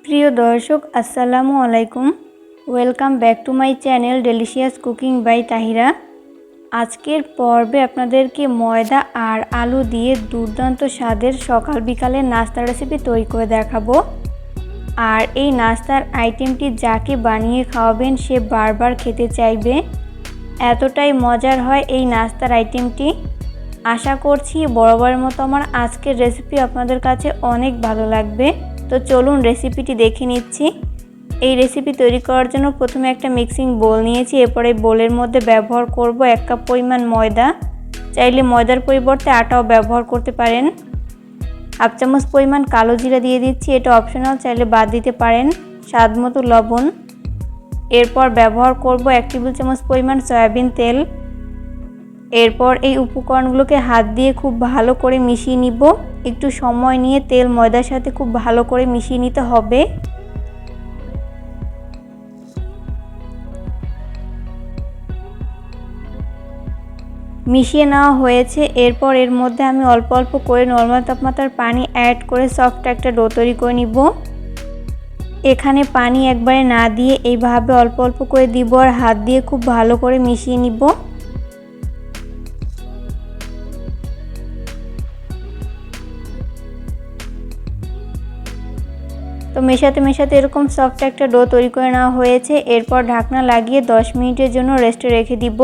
প্রিয় দর্শক আসসালামু আলাইকুম। Welcome back to my channel delicious cooking by Tahira. আজকের পর্বে আপনাদেরকে ময়দা আর আলু দিয়ে দুর্দান্ত স্বাদের সকাল বিকালের নাস্তা রেসিপি তৈরি করে দেখাবো। আর এই নাস্তার আইটেমটি যাকে বানিয়ে খাওয়াবেন সে বারবার খেতে চাইবে, এতটাই মজার হয় এই নাস্তার আইটেমটি। আশা করছি বরাবরের মতো আমার আজকের রেসিপি আপনাদের কাছে অনেক ভালো লাগবে। তো চলুন রেসিপিটি দেখে নিচ্ছি। এই রেসিপি তৈরি করার জন্য প্রথমে একটা মিক্সিং বোল নিয়েছি। এরপরে বোলের মধ্যে ব্যবহার করব 1 কাপ পরিমাণ ময়দা। চাইলে ময়দার পরিবর্তে আটাও ব্যবহার করতে পারেন। হাফ চামচ পরিমাণ কালো জিরা দিয়ে দিচ্ছি, এটা অপশনাল, চাইলে বাদ দিতে পারেন। স্বাদ মতো লবণ। এরপর ব্যবহার করব 1 টেবিল চামচ পরিমাণ সয়াবিন তেল। এরপর এই উপকরণগুলোকে হাত দিয়ে খুব ভালো করে মিশিয়ে নিব। একটু সময় নিয়ে তেল ময়দার সাথে খুব ভালো করে মিশিয়ে নিতে হবে। মিশিয়ে নেওয়া হয়েছে। এরপর এর মধ্যে আমি অল্প অল্প করে নরমাল তাপমাত্রার পানি অ্যাড করে সফট একটা ডো তৈরি করে নিব। এখানে পানি একবারে না দিয়ে এইভাবে অল্প অল্প করে দিব আর হাত দিয়ে খুব ভালো করে মিশিয়ে নিব। তো মেশাতে মেশাতে এরকম সফট একটা ডো তৈরি করে নেওয়া হয়েছে। এরপর ঢাকনা লাগিয়ে 10 মিনিটের জন্য রেস্টে রেখে দিব।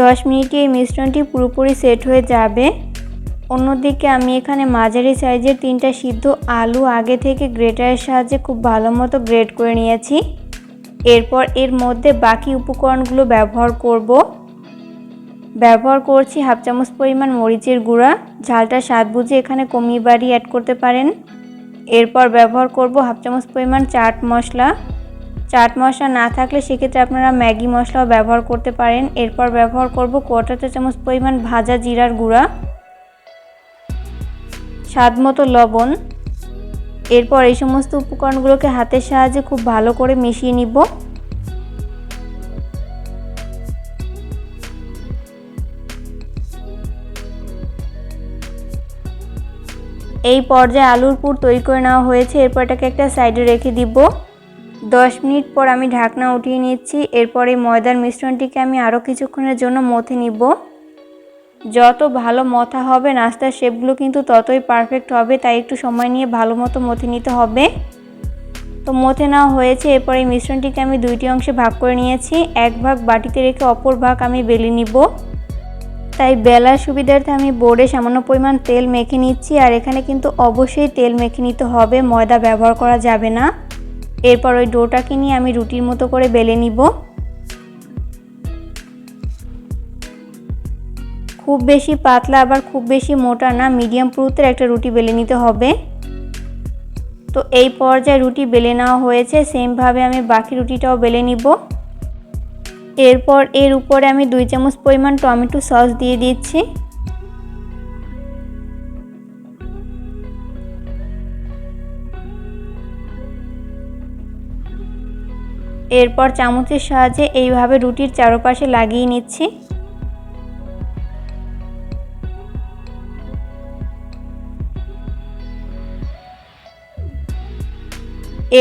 10 মিনিটে এই মিশ্রণটি পুরোপুরি সেট হয়ে যাবে। অন্যদিকে আমি এখানে মাঝারি সাইজের 3টা সিদ্ধ আলু আগে থেকে গ্রেটারের সাহায্যে খুব ভালো মতো গ্রেট করে নিয়েছি। এরপর এর মধ্যে বাকি উপকরণগুলো ব্যবহার করব। ব্যবহার করছি হাফ চামচ পরিমাণ মরিচের গুঁড়া। ঝালটা স্বাদ বুঝে এখানে কমিয়ে বাড়িয়ে অ্যাড করতে পারেন। এরপর ব্যবহার করব হাফ চামচ পরিমাণ চাট মশলা। চাট মশলা না থাকলে সেক্ষেত্রে আপনারা ম্যাগি মশলাও ব্যবহার করতে পারেন। এরপর ব্যবহার করব 1/4 চা চামচ পরিমাণ ভাজা জিরার গুঁড়া, স্বাদ মতো লবণ। এরপর এই সমস্ত উপকরণগুলোকে হাতের সাহায্যে খুব ভালো করে মিশিয়ে নিব। এই পর্যায়ে আলুর পুর তৈরি করে নেওয়া হয়েছে। এরপর এটাকে একটা সাইডে রেখে দিব। 10 মিনিট পর আমি ঢাকনা উঠিয়ে নিচ্ছি। এরপর এই ময়দার মিশ্রণটিকে আমি আরও কিছুক্ষণের জন্য মথে নিব। যত ভালো মথা হবে নাস্তার শেপগুলো কিন্তু ততই পারফেক্ট হবে, তাই একটু সময় নিয়ে ভালো মতো মথে নিতে হবে। তো মথে নেওয়া হয়েছে। এরপর এই মিশ্রণটিকে আমি 2টি অংশে ভাগ করে নিয়েছি। এক ভাগ বাটিতে রেখে অপর ভাগ আমি বেলে নিব। তাই বেলার সুবিধার্থে আমি বোর্ডে সামান্য পরিমাণ তেল মেখে নিচ্ছি। আর এখানে কিন্তু অবশ্যই তেল মেখে নিতে হবে, ময়দা ব্যবহার করা যাবে না। এরপর ওই ডোটাকে নিয়ে আমি রুটির মতো করে বেলে নিব। খুব বেশি পাতলা আবার খুব বেশি মোটা না, মিডিয়াম পুরুত্বের একটা রুটি বেলে নিতে হবে। তো এই পর্যায়ে রুটি বেলে নেওয়া হয়েছে। সেমভাবে আমি বাকি রুটিটাও বেলে নিব। এরপর এর উপরে আমি 2 চামচ পরিমাণ টমেটো সস দিয়ে দিচ্ছি। এরপর চামচের সাহায্যে এইভাবে রুটির চারপাশে লাগিয়ে নিচ্ছি।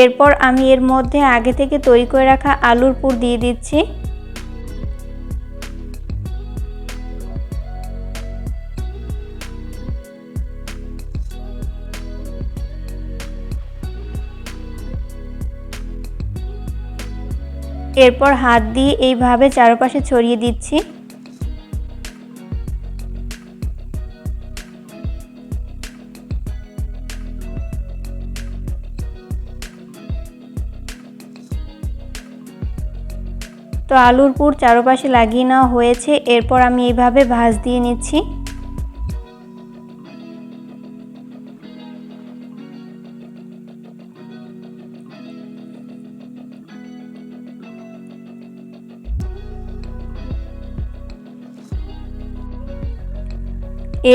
এরপর আমি এর মধ্যে আগে থেকে তৈরি করে রাখা আলুর পুর দিয়ে দিচ্ছি। এরপর হাত দিয়ে এইভাবে চারপাশে ছড়িয়ে দিচ্ছি। তো আলুর পুর চারপাশে লাগিয়ে নেওয়া হয়েছে। এরপর আমি এইভাবে ভাঁজ দিয়ে নিচ্ছি।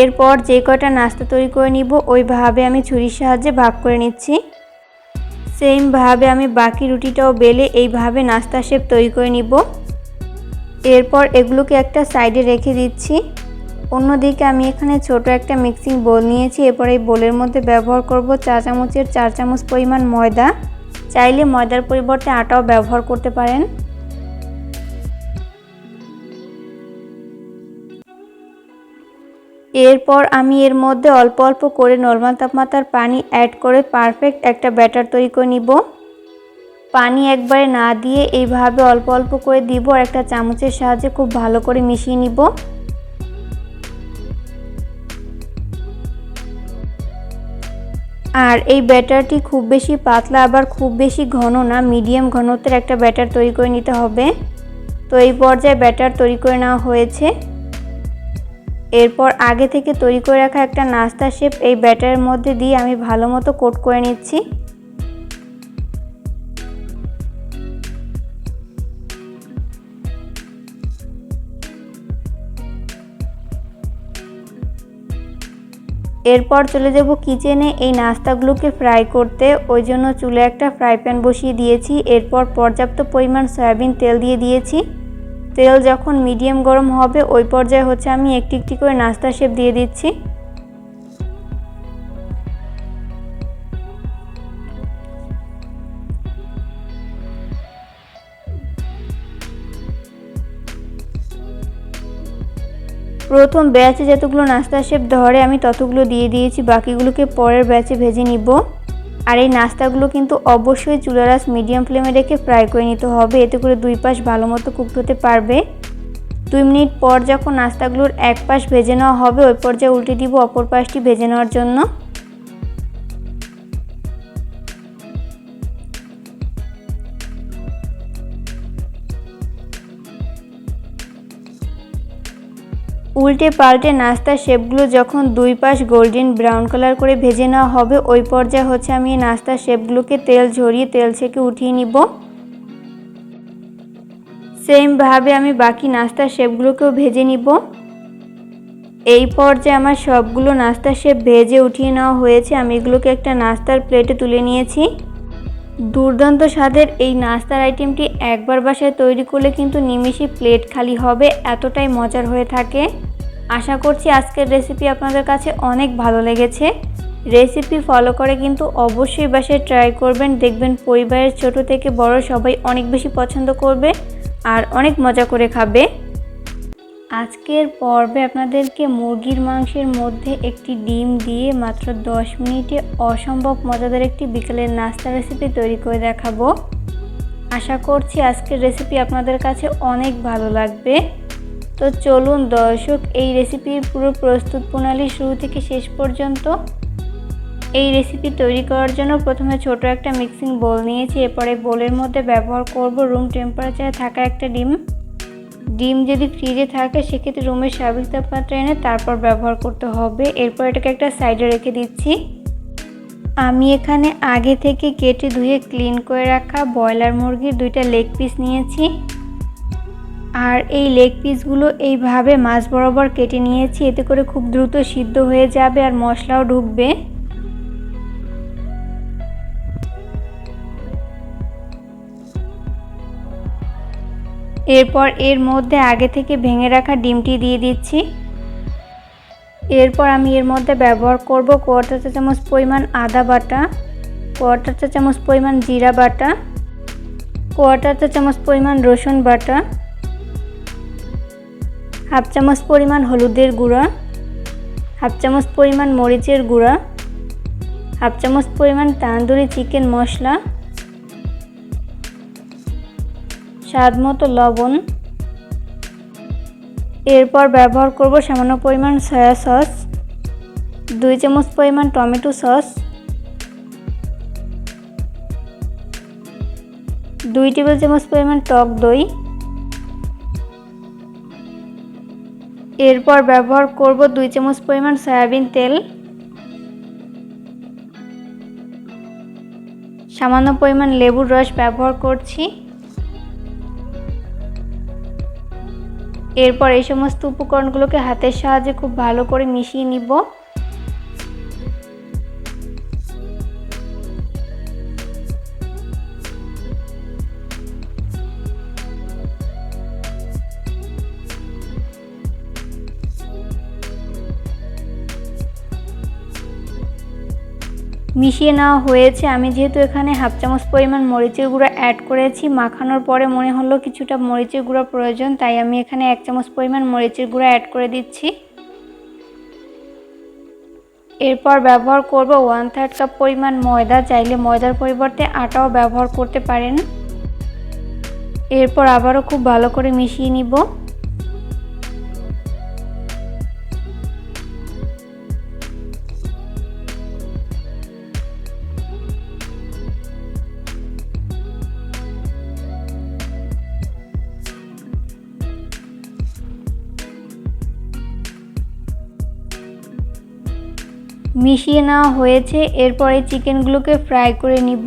এরপর যে কয়টা নাস্তা তৈরি করে নিব ওইভাবে আমি ছুরির সাহায্যে ভাগ করে নিচ্ছি। সেম ভাবে আমি বাকি রুটিটাও বেলে এইভাবে নাস্তা শেপ তৈরি করে নিব। এরপর এগুলোকে একটা সাইডে রেখে দিচ্ছি। অন্যদিকে আমি এখানে ছোট একটা মিক্সিং বোল নিয়েছি। এরপর এই বোলের মধ্যে ব্যবহার করব চা চামচের 4 চামচ পরিমাণ ময়দা। চাইলে ময়দার পরিবর্তে আটাও ব্যবহার করতে পারেন। এরপর আমি এর মধ্যে অল্প অল্প করে নরমাল তাপমাত্রার পানি অ্যাড করে পারফেক্ট একটা ব্যাটার তৈরি করে নিব। পানি একবারে না দিয়ে এইভাবে অল্প অল্প করে দিব আর একটা চামচের সাহায্যে খুব ভালো করে মিশিয়ে নিব। আর এই ব্যাটারটি খুব বেশি পাতলা আবার খুব বেশি ঘন না, মিডিয়াম ঘনত্বের একটা ব্যাটার তৈরি করে নিতে হবে। তো এই পর্যায়ে ব্যাটার তৈরি করে নেওয়া হয়েছে। এরপর আগে থেকে তৈরি করে রাখা একটা নাস্তা শেপ এই ব্যাটারের মধ্যে দিয়ে আমি ভালো মতো কোট করে নিচ্ছি। এরপর চলে যাব কিচেনে এই নাস্তাগুলোকে ফ্রাই করতে। ওই জন্য চুলে একটা ফ্রাই প্যান বসিয়ে দিয়েছি। এরপর পর্যাপ্ত পরিমাণ সয়াবিন তেল দিয়ে দিয়েছি। তেল যখন মিডিয়াম গরম হবে ওই পর্যায়ে আমি একটি একটি করে নাস্তা শেপ দিয়ে দিচ্ছি। প্রথম ব্যাচে যতগুলো নাস্তা শেপ ধরে আমি ততগুলো দিয়ে দিয়েছি, বাকিগুলোকে পরের ব্যাচে ভেজে নিব। আর এই নাস্তাগুলো কিন্তু অবশ্যই চুলার আঁচ মিডিয়াম ফ্লেমে রেখে ফ্রাই করে নিতে হবে, এতে করে দুই পাশ ভালো মতো কুকড হতে পারবে। 2 মিনিট পর যখন নাস্তাগুলোর এক পাশ ভেজে নেওয়া হবে ওই পর্যায়ে উল্টে দিব অপর পাশটি ভেজে নেওয়ার জন্য। উল্টে পাল্টে নাস্তার শেপগুলো যখন দুই পাশ গোল্ডেন ব্রাউন কালার করে ভেজে নেওয়া হবে ওই পর্যায়ে আমি এই নাস্তার শেপগুলোকে তেল ঝরিয়ে তেল থেকে উঠিয়ে নিব। সেমভাবে আমি বাকি নাস্তার শেপগুলোকেও ভেজে নিব। এই পর্যায়ে আমার সবগুলো নাস্তার শেপ ভেজে উঠিয়ে নেওয়া হয়েছে। আমি এগুলোকে একটা নাস্তার প্লেটে তুলে নিয়েছি। দুর্দান্ত স্বাদের এই নাস্তার আইটেমটি একবার বাসায় তৈরি করলে কিন্তু নিমেষেই প্লেট খালি হবে, এতটাই মজার হয়ে থাকে। আশা করছি আজকের রেসিপি আপনাদের কাছে অনেক ভালো লেগেছে। রেসিপি ফলো করে কিন্তু অবশ্যই বাসায় ট্রাই করবেন, দেখবেন পরিবারের ছোট থেকে বড় সবাই অনেক বেশি পছন্দ করবে আর অনেক মজা করে খাবে। আজকের পর্বে আপনাদেরকে মুরগির মাংসের মধ্যে একটি ডিম দিয়ে মাত্র 10 মিনিটে অসম্ভব মজাদার একটি বিকেলের নাস্তা রেসিপি তৈরি করে দেখাবো। আশা করছি আজকের রেসিপি আপনাদের কাছে অনেক ভালো লাগবে। তো চলুন দর্শক, এই রেসিপির পুরো প্রস্তুত প্রণালী শুরু থেকে শেষ পর্যন্ত। এই রেসিপি তৈরি করার জন্য প্রথমে ছোট একটা মিক্সিং বোল নিয়েছি। এরপরে বোলের মধ্যে ব্যবহার করব রুম টেম্পারেচারে থাকা একটা ডিম। ডিম যদি ফ্রিজে থাকে সেক্ষেত্রে রুমের স্বাভাবিক তাপমাত্রা এনে তারপর ব্যবহার করতে হবে। এরপর এটাকে একটা সাইডে রেখে দিচ্ছি। আমি এখানে আগে থেকে কেটে ধুয়ে ক্লিন করে রাখা ব্রয়লার মুরগির 2টা লেগ পিস নিয়েছি। আর এই লেগ পিসগুলো এইভাবে মাছ বরাবর কেটে নিয়েছি, এতে করে খুব দ্রুত সিদ্ধ হয়ে যাবে আর মশলাও ঢুকবে। এরপর এর মধ্যে আগে থেকে ভেঙে রাখা ডিমটি দিয়ে দিচ্ছি। এরপর আমি এর মধ্যে ব্যবহার করব 1/4 চা চামচ পরিমাণ আদা বাটা, 1/4 চা চামচ পরিমাণ জিরা বাটা, 1/4 চা চামচ পরিমাণ রসুন বাটা, 1/2 চামচ পরিমাণ হলুদের গুঁড়া, 1/2 চামচ পরিমাণ মরিচের গুঁড়া, 1/2 চামচ পরিমাণ তান্দুরি চিকেন মশলা, স্বাদ মতো লবণ। এরপর ব্যবহার করব সামান্য পরিমাণ সয়া সস, 2 চামচ পরিমাণ টমেটো সস, 2 টেবিল চামচ পরিমাণ টক দই। এরপর ব্যবহার করব 2 চামচ পরিমাণ সয়াবিন তেল, সামান্য পরিমাণ লেবুর রস ব্যবহার করছি। এরপর এই সমস্ত উপকরণগুলোকে হাতের সাহায্যে খুব ভালো করে মিশিয়ে নিব। মিশিয়ে নেওয়া হয়েছে। আমি যেহেতু এখানে হাফ চামচ পরিমাণ মরিচের গুঁড়া অ্যাড করেছি, মাখানোর পরে মনে হলো কিছুটা মরিচের গুঁড়া প্রয়োজন, তাই আমি এখানে 1 চামচ পরিমাণ মরিচের গুঁড়া অ্যাড করে দিচ্ছি। এরপর ব্যবহার করব 1/3 কাপ পরিমাণ ময়দা। চাইলে ময়দার পরিবর্তে আটাও ব্যবহার করতে পারেন। এরপর আবারও খুব ভালো করে মিশিয়ে নিব। মিশিয়ে নেওয়া হয়েছে। এরপর এই চিকেনগুলোকে ফ্রাই করে নিব।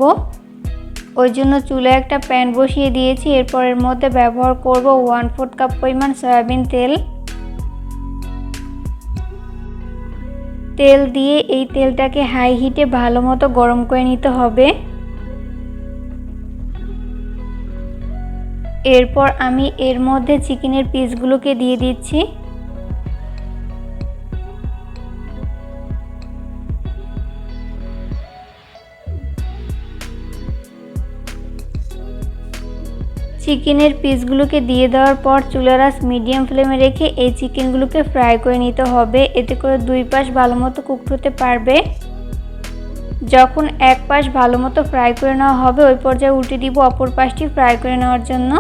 ওই জন্য চুলায় একটা প্যান বসিয়ে দিয়েছি। এরপর এর মধ্যে ব্যবহার করব 1/4 কাপ পরিমাণ সয়াবিন তেল। তেল দিয়ে এই তেলটাকে হাই হিটে ভালো মতো গরম করে নিতে হবে। এরপর আমি এর মধ্যে চিকেনের পিসগুলোকে দিয়ে দিচ্ছি। চিকেনের পিসগুলোকে দিয়ে দেওয়ার পর চুলার আঁচ মিডিয়াম ফ্লেমে রেখে এই চিকেনগুলোকে ফ্রাই করে নিতে হবে। এতে করে দুই পাশ ভালো মতো কুকড হতে পারবে। যখন এক পাশ ভালো মতো ফ্রাই করে নেওয়া হবে, ওই পর্যায়ে উল্টে দিব অপর পাশটি ফ্রাই করে নেওয়ার জন্য।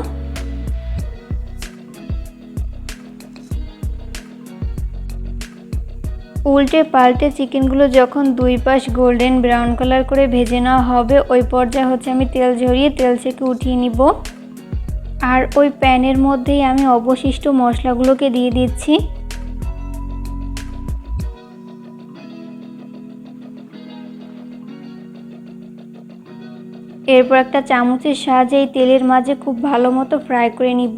উল্টে পাল্টে চিকেনগুলো যখন দুই পাশ গোল্ডেন ব্রাউন কালার করে ভেজে নেওয়া হবে, ওই পর্যায়ে আমি তেল ঝরিয়ে তেল থেকে উঠিয়ে নিব। আর ওই প্যানের মধ্যেই আমি অবশিষ্ট মশলাগুলোকে দিয়ে দিচ্ছি। এরপর একটা চামচের সাহায্যে এই তেলের মাঝে খুব ভালো মতো ফ্রাই করে নিব।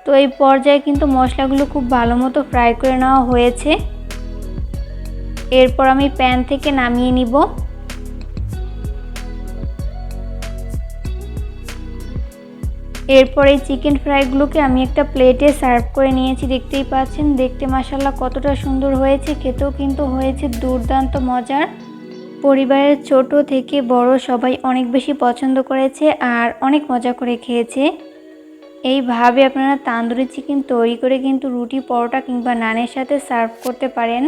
তো এই পর্যায়ে কিন্তু মশলাগুলো খুব ভালো মতো ফ্রাই করে নেওয়া হয়েছে। এরপর আমি প্যান থেকে নামিয়ে নিব। এরপর এই চিকেন ফ্রাইগুলোকে আমি একটা প্লেটে সার্ভ করে নিয়েছি। দেখতেই পাচ্ছেন, দেখতে মাশাআল্লাহ কতটা সুন্দর হয়েছে, খেতেও কিন্তু হয়েছে দুর্দান্ত মজার। পরিবারের ছোট থেকে বড় সবাই অনেক বেশি পছন্দ করেছে আর অনেক মজা করে খেয়েছে। এইভাবে আপনারা তান্দুরি চিকেন তৈরি করে কিন্তু রুটি, পরোটা কিংবা নানের সাথে সার্ভ করতে পারেন।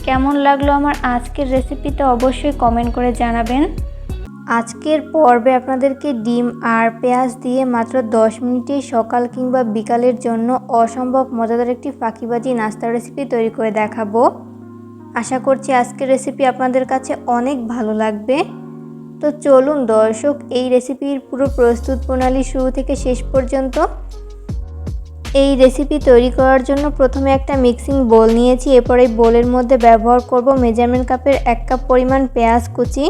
কেমন লাগলো আমার আজকের রেসিপিটা অবশ্যই কমেন্ট করে জানাবেন। আজকের পর্বে আপনাদেরকে ডিম আর পেঁয়াজ দিয়ে মাত্র 10 মিনিটে সকাল কিংবা বিকালের জন্য অসম্ভব মজাদার একটি ফাঁকিবাজি নাস্তার রেসিপি তৈরি করে দেখাবো। আশা করছি আজকের রেসিপি আপনাদের কাছে অনেক ভালো লাগবে। তো চলুন দর্শক, এই রেসিপির পুরো প্রস্তুত প্রণালী শুরু থেকে শেষ পর্যন্ত। এই রেসিপি তৈরি করার জন্য প্রথমে একটা মিক্সিং বোল নিয়েছি। এরপর এই বোলের মধ্যে ব্যবহার করব মেজারমেন্ট কাপের 1 কাপ পরিমাণ পেঁয়াজ কুচি।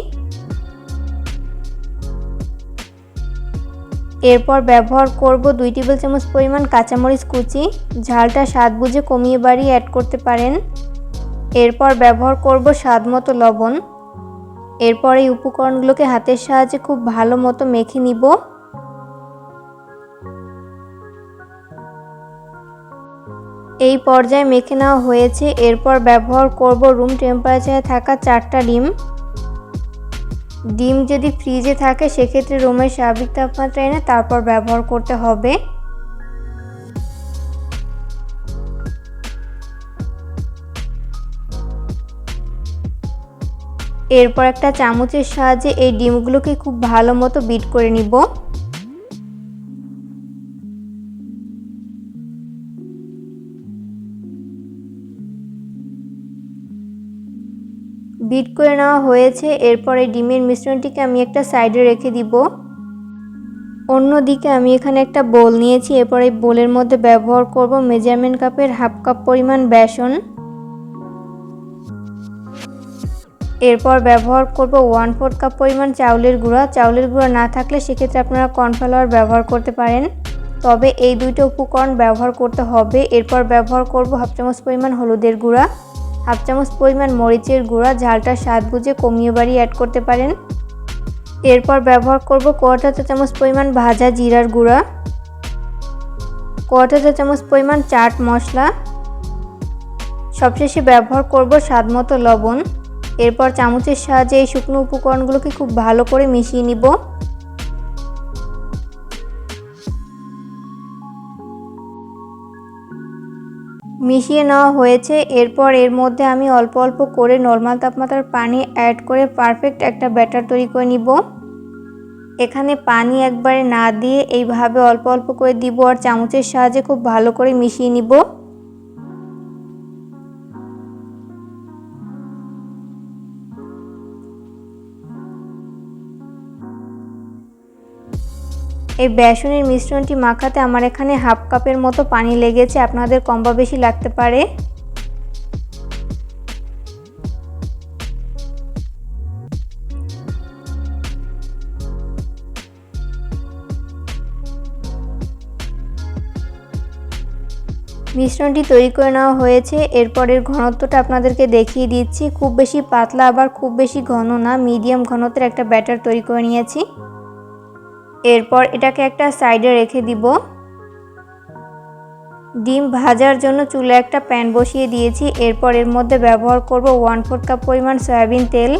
এরপর ব্যবহার করব 2 টেবিল চামচ পরিমাণ কাঁচামরিচ কুচি। ঝালটা স্বাদ বুঝে কমিয়ে বাড়িয়ে অ্যাড করতে পারেন। এরপর ব্যবহার করব স্বাদ মতো লবণ। এরপর এই উপকরণগুলোকে হাতের সাহায্যে খুব ভালো মতো মেখে নিব। এই পর্যায়ে মেখে নেওয়া হয়েছে। এরপর ব্যবহার করব রুম টেম্পারেচারে থাকা 4টা ডিম। ডিম যদি ফ্রিজে থাকে সেক্ষেত্রে রুমের স্বাভাবিক তাপমাত্রা এনে তারপর ব্যবহার করতে হবে। এরপর একটা চামচের সাহায্যে এই ডিমগুলোকে খুব ভালো মতো বিট করে নিব। বিট করে নেওয়া হয়েছে। এরপর এই ডিমের মিশ্রণটিকে আমি একটা সাইডে রেখে দিব। অন্যদিকে আমি এখানে একটা বোল নিয়েছি। এরপর এই বোলের মধ্যে ব্যবহার করব মেজারমেন্ট কাপের 1/2 কাপ পরিমাণ বেসন। এরপর ব্যবহার করব 1/4 কাপ পরিমাণ চাউলের গুঁড়া। চাউলের গুঁড়া না থাকলে সেক্ষেত্রে আপনারা কর্নফ্লাওয়ার ব্যবহার করতে পারেন, তবে এই দুইটা উপকরণ ব্যবহার করতে হবে। এরপর ব্যবহার করব 1/2 চামচ পরিমাণ হলুদের গুঁড়া, 1/2 চামচ পরিমাণ মরিচের গুঁড়া। ঝালটা স্বাদ বুঝে কমিয়ে বাড়িয়ে অ্যাড করতে পারেন। এরপর ব্যবহার করব 1/4 চা চামচ পরিমাণ ভাজা জিরার গুঁড়া। 1/4 চা চামচ পরিমাণ চাট মশলা, সবশেষে ব্যবহার করব স্বাদমতো লবণ। এরপর চামচের সাহায্যে এই শুকনো উপকরণগুলোকে খুব ভালো করে মিশিয়ে নিব। মিশিয়ে নেওয়া হয়েছে। এরপর এর মধ্যে আমি অল্প অল্প করে নরমাল তাপমাত্রার পানি অ্যাড করে পারফেক্ট একটা ব্যাটার তৈরি করে নিব। এখানে পানি একবারে না দিয়ে এইভাবে অল্প অল্প করে দিব আর চামচের সাহায্যে খুব ভালো করে মিশিয়ে নিব। এই বেসনের মিশ্রণটি মাখাতে আমার এখানে হাফ কাপের মতো পানি লেগেছে, আপনাদের কম বা বেশি লাগতে পারে। মিশ্রণটি তৈরি করে নেওয়া হয়েছে। এরপরের ঘনত্বটা আপনাদেরকে দেখিয়ে দিচ্ছি। খুব বেশি পাতলা আবার খুব বেশি ঘন না, মিডিয়াম ঘনত্বের একটা ব্যাটার তৈরি করে নিয়েছি। এরপর এটাকে একটা সাইডে রেখে দিব। ডিম ভাজার জন্য চুলে একটা প্যান বসিয়ে দিয়েছি। এরপর এর মধ্যে ব্যবহার করব 1/4 কাপ পরিমাণ সয়াবিন তেল।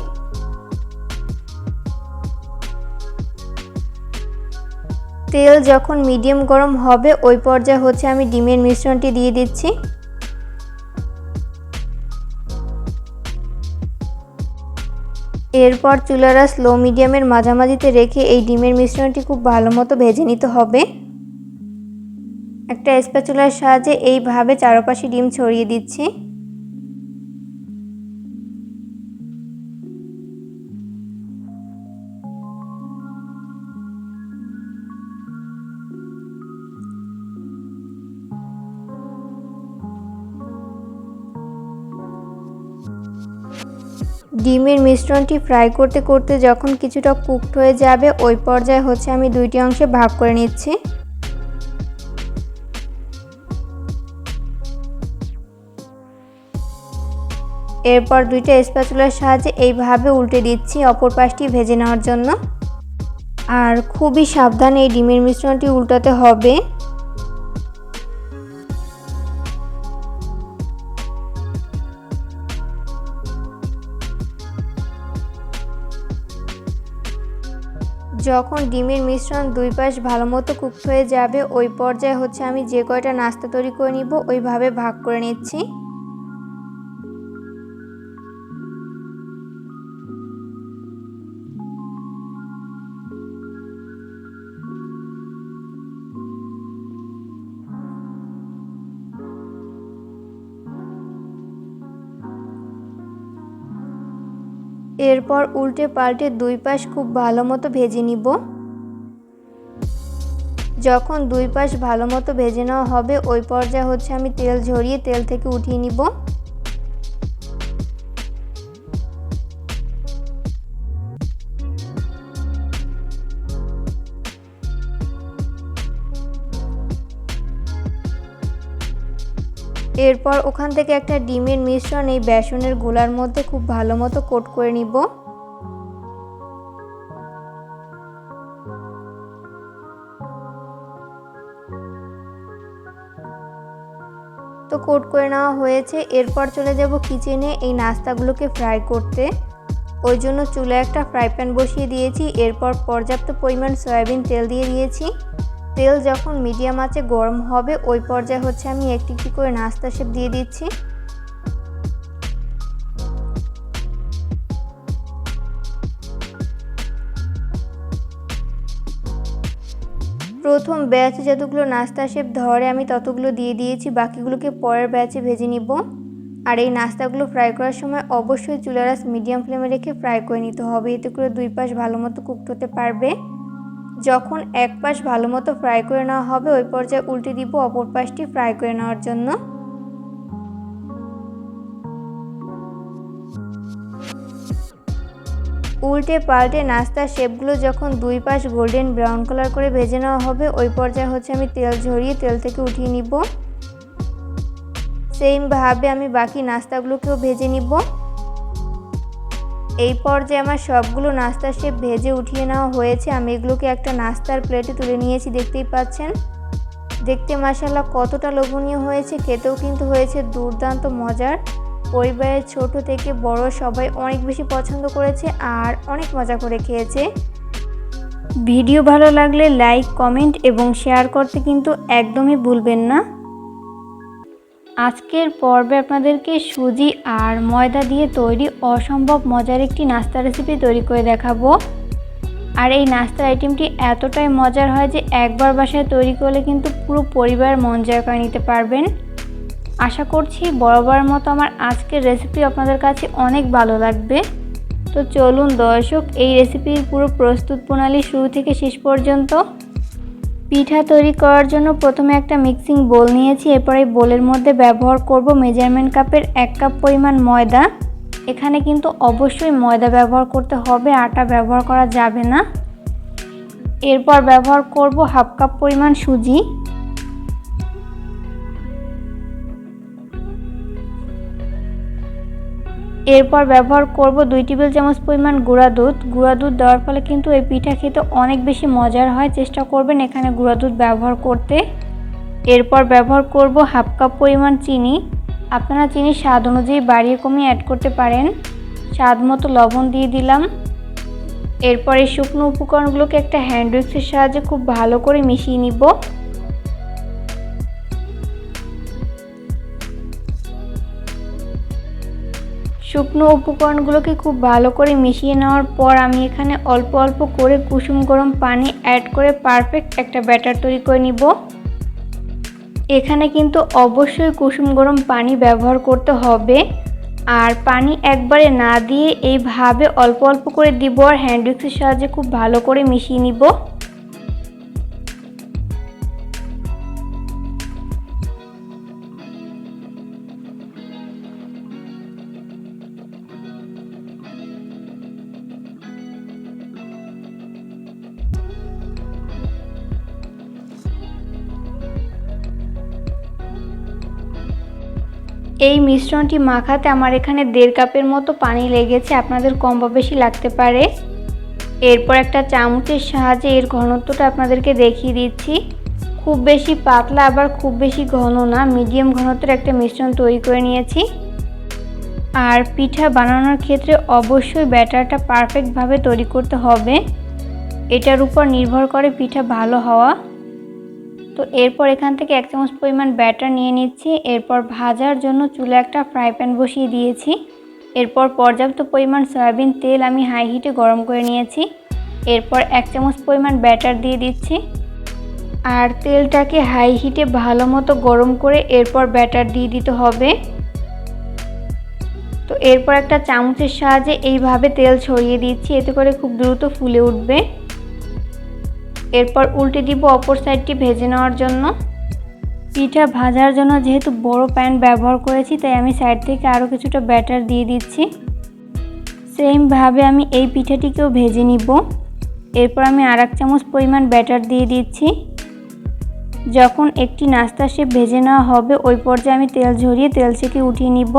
তেল যখন মিডিয়াম গরম হবে ওই পর্যায়ে আমি ডিমের মিশ্রণটি দিয়ে দিচ্ছি। এরপর চুলার আঁচ লো মিডিয়ামের মাঝামাঝিতে রেখে এই ডিমের মিশ্রণটি খুব ভালো মতো ভেজে নিতে হবে। একটা স্প্যাচুলার সাহায্যে এইভাবে চারপাশে ডিম ছড়িয়ে দিচ্ছি। ডিমের মিশ্রণটি ফ্রাই করতে করতে যখন কিছুটা কুকড হয়ে যাবে ওই পর্যায়ে আমি দুইটি অংশে ভাগ করে নিচ্ছি। এরপর দুইটা স্প্যাচুলার সাহায্যে এইভাবে উল্টে দিচ্ছি অপর পাশটি ভেজে নেওয়ার জন্য। আর খুবই সাবধানে এই ডিমের মিশ্রণটি উল্টাতে হবে। যখন ডিমের মিশ্রণ দুই পাশ ভালো মতো কুকড হয়ে যাবে ওই পর্যায়ে আমি যে কয়টা নাস্তা তৈরি করে নিব ওইভাবে ভাগ করে নিচ্ছি। এরপর উল্টে পাল্টে দুই পাশ খুব ভালো মতো ভেজে নিব। যখন দুই পাশ ভালো মতো ভেজে নেওয়া হবে ওই পর্যায়ে আমি তেল ঝরিয়ে তেল থেকে উঠিয়ে নিব। এরপর ওখান থেকে একটা ডিমের মিশ্রণ এই বেসনের গোলার মধ্যে খুব ভালো মতো কোট করে নিব। তো কোট করে নেওয়া হয়েছে। এরপর চলে যাব কিচেনে এই নাস্তাগুলোকে ফ্রাই করতে। ওই জন্য চুলায় একটা ফ্রাই প্যান বসিয়ে দিয়েছি। এরপর পর্যাপ্ত পরিমাণ সয়াবিন তেল দিয়ে দিয়েছি। তেল যখন মিডিয়াম আঁচে গরম হবে ওই পর্যায়ে আমি একটি একটি করে নাস্তা শেপ দিয়ে দিচ্ছি। প্রথম ব্যাচে যতগুলো নাস্তা শেপ ধরে আমি ততগুলো দিয়ে দিয়েছি, বাকিগুলোকে পরের ব্যাচে ভেজে নিব। আর এই নাস্তাগুলো ফ্রাই করার সময় অবশ্যই চুলার আঁচ মিডিয়াম ফ্লেমে রেখে ফ্রাই করে নিতে হবে, এতে করে দুই পাশ ভালো মতো কুকড হতে পারবে। যখন এক পাশ ভালো মতো ফ্রাই করে নেওয়া হবে ওই পর্যায়ে উল্টে দিব অপর পাশটি ফ্রাই করে নেওয়ার জন্য। উল্টে পাল্টে নাস্তার শেপগুলো যখন দুই পাশ গোল্ডেন ব্রাউন কালার করে ভেজে নেওয়া হবে ওই পর্যায়ে আমি তেল ঝরিয়ে তেল থেকে উঠিয়ে নিব। সেমভাবে আমি বাকি নাস্তাগুলোকেও ভেজে নিব। এই পর্যায়ে আমার সবগুলো নাস্তার শেপ ভেজে উঠিয়ে নেওয়া হয়েছে। আমি এগুলোকে একটা নাস্তার প্লেটে তুলে নিয়েছি, দেখতেই পাচ্ছেন। দেখতে মাশাআল্লাহ কতটা লোভনীয় হয়েছে, খেতেও কিন্তু হয়েছে দুর্দান্ত মজার। পরিবারের ছোট থেকে বড় সবাই অনেক বেশি পছন্দ করেছে আর অনেক মজা করে খেয়েছে। ভিডিও ভালো লাগলে লাইক, কমেন্ট এবং শেয়ার করতে কিন্তু একদমই ভুলবেন না। আজকের পর্বে আপনাদেরকে সুজি আর ময়দা দিয়ে তৈরি অসম্ভব মজার একটি নাস্তা রেসিপি তৈরি করে দেখাবো। আর এই নাস্তার আইটেমটি এতটাই মজার হয় যে একবার বাসায় তৈরি করলে কিন্তু পুরো পরিবার মন জয় করে নিতে পারবেন। আশা করছি বরাবরের মতো আমার আজকের রেসিপি আপনাদের কাছে অনেক ভালো লাগবে। তো চলুন দর্শক, এই রেসিপির পুরো প্রস্তুত প্রণালী শুরু থেকে শেষ পর্যন্ত। পিঠা তৈরি করার জন্য প্রথমে একটা মিক্সিং বোল নিয়েছি। এরপরে এই বোলের মধ্যে ব্যবহার করব মেজারমেন্ট কাপের 1 কাপ পরিমাণ ময়দা। এখানে কিন্তু অবশ্যই ময়দা ব্যবহার করতে হবে, আটা ব্যবহার করা যাবে না। এরপর ব্যবহার করব 1/2 কাপ পরিমাণ সুজি। এরপর ব্যবহার করব 2 টেবিল চামচ পরিমাণ গুঁড়া দুধ। গুঁড়া দুধ দেওয়ার ফলে কিন্তু এই পিঠা খেতে অনেক বেশি মজার হয়, চেষ্টা করবেন এখানে গুঁড়া দুধ ব্যবহার করতে। এরপর ব্যবহার করব 1/2 কাপ পরিমাণ চিনি। আপনারা চিনি স্বাদ অনুযায়ী বাড়িয়ে কমিয়ে অ্যাড করতে পারেন। স্বাদ মতো লবণ দিয়ে দিলাম। এরপর এই শুকনো উপকরণগুলোকে একটা হ্যান্ড উইক্সের সাহায্যে খুব ভালো করে মিশিয়ে নিব। শুকনো উপকরণগুলোকে খুব ভালো করে মিশিয়ে নেওয়ার পর আমি এখানে অল্প অল্প করে কুসুম গরম পানি অ্যাড করে পারফেক্ট একটা ব্যাটার তৈরি করে নিব। এখানে কিন্তু অবশ্যই কুসুম গরম পানি ব্যবহার করতে হবে। আর পানি একবারে না দিয়ে এইভাবে অল্প অল্প করে দিব আর হ্যান্ড উইক্সের সাহায্যে খুব ভালো করে মিশিয়ে নিব। এই মিশ্রণটি মাখাতে আমার এখানে 1.5 কাপের মতো পানি লেগেছে, আপনাদের কম বা বেশি লাগতে পারে। এরপর একটা চামচের সাহায্যে এর ঘনত্বটা আপনাদেরকে দেখিয়ে দিচ্ছি। খুব বেশি পাতলা আবার খুব বেশি ঘন না, মিডিয়াম ঘনত্বের একটা মিশ্রণ তৈরি করে নিয়েছি। আর পিঠা বানানোর ক্ষেত্রে অবশ্যই ব্যাটারটা পারফেক্টভাবে তৈরি করতে হবে, এটার উপর নির্ভর করে পিঠা ভালো হওয়া। তো এরপর এখান থেকে 1 চামচ পরিমাণ ব্যাটার নিয়ে নিচ্ছি। এরপর ভাজার জন্য চুলায় একটা ফ্রাই প্যান বসিয়ে দিয়েছি। এরপর পর্যাপ্ত পরিমাণ সয়াবিন তেল আমি হাই হিটে গরম করে নিয়েছি। এরপর 1 চামচ পরিমাণ ব্যাটার দিয়ে দিচ্ছি আর তেলটাকে হাই হিটে ভালো মতো গরম করে এরপর ব্যাটার দিয়ে দিতে হবে। তো এরপর একটা চামচের সাহায্যে এইভাবে তেল ছড়িয়ে দিচ্ছি, এতে করে খুব দ্রুত ফুলে উঠবে। এরপর উল্টে দিব অপর সাইডটি ভেজে নেওয়ার জন্য। পিঠা ভাজার জন্য যেহেতু বড় প্যান ব্যবহার করেছি তাই আমি সাইড থেকে আরও কিছুটা ব্যাটার দিয়ে দিচ্ছি। সেমভাবে আমি এই পিঠাটিকেও ভেজে নিব। এরপর আমি আর 1 চামচ পরিমাণ ব্যাটার দিয়ে দিচ্ছি। যখন একটি নাস্তা শেপ ভেজে নেওয়া হবে ওই পর্যায়ে আমি তেল ঝরিয়ে তেল থেকে উঠিয়ে নিব।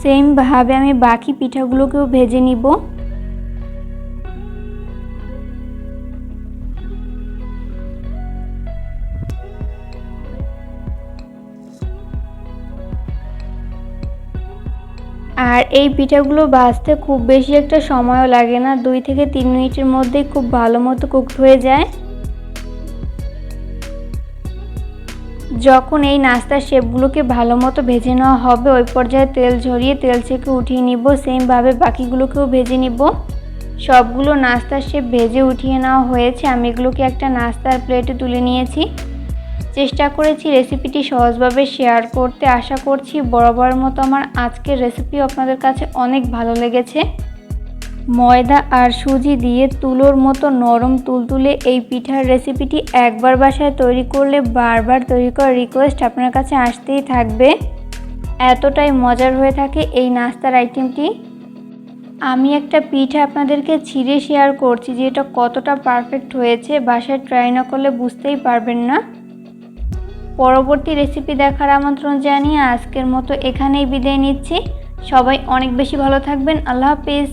সেমভাবে আমি বাকি পিঠাগুলোকেও ভেজে নিব। আর এই পিঠাগুলো ভাজতে খুব বেশি একটা সময়ও লাগে না, 2 থেকে 3 মিনিটের মধ্যেই খুব ভালো মতো কুকড হয়ে যায়। যখন এই নাস্তার শেপগুলোকে ভালো মতো ভেজে নেওয়া হবে ওই পর্যায়ে তেল ঝরিয়ে তেল থেকে উঠিয়ে নিব। সেমভাবে বাকিগুলোকেও ভেজে নিব। সবগুলো নাস্তার শেপ ভেজে উঠিয়ে নেওয়া হয়েছে। আমি এগুলোকে একটা নাস্তার প্লেটে তুলে নিয়েছি। চেষ্টা করেছি রেসিপিটি সহজভাবে শেয়ার করতে। আশা করছি বরাবরের মতো আমার আজকের রেসিপি আপনাদের কাছে অনেক ভালো লেগেছে। ময়দা আর সুজি দিয়ে তুলোর মতো নরম তুলতুলে এই পিঠার রেসিপিটি একবার বাসায় তৈরি করলে বারবার তৈরি করার রিকোয়েস্ট আপনার কাছে আসতেই থাকবে। এতটাই মজার হয়ে থাকে এই নাস্তার আইটেমটি। আমি একটা পিঠা আপনাদেরকে ছিঁড়ে শেয়ার করছি যে এটা কতটা পারফেক্ট হয়েছে, বাসায় ট্রাই না করলে বুঝতেই পারবেন না। পরবর্তী রেসিপি দেখার আমন্ত্রণ জানিয়ে আজকের মতো এখানেই বিদায় নিচ্ছি। সবাই অনেক বেশি ভালো থাকবেন। আল্লাহ হাফেজ।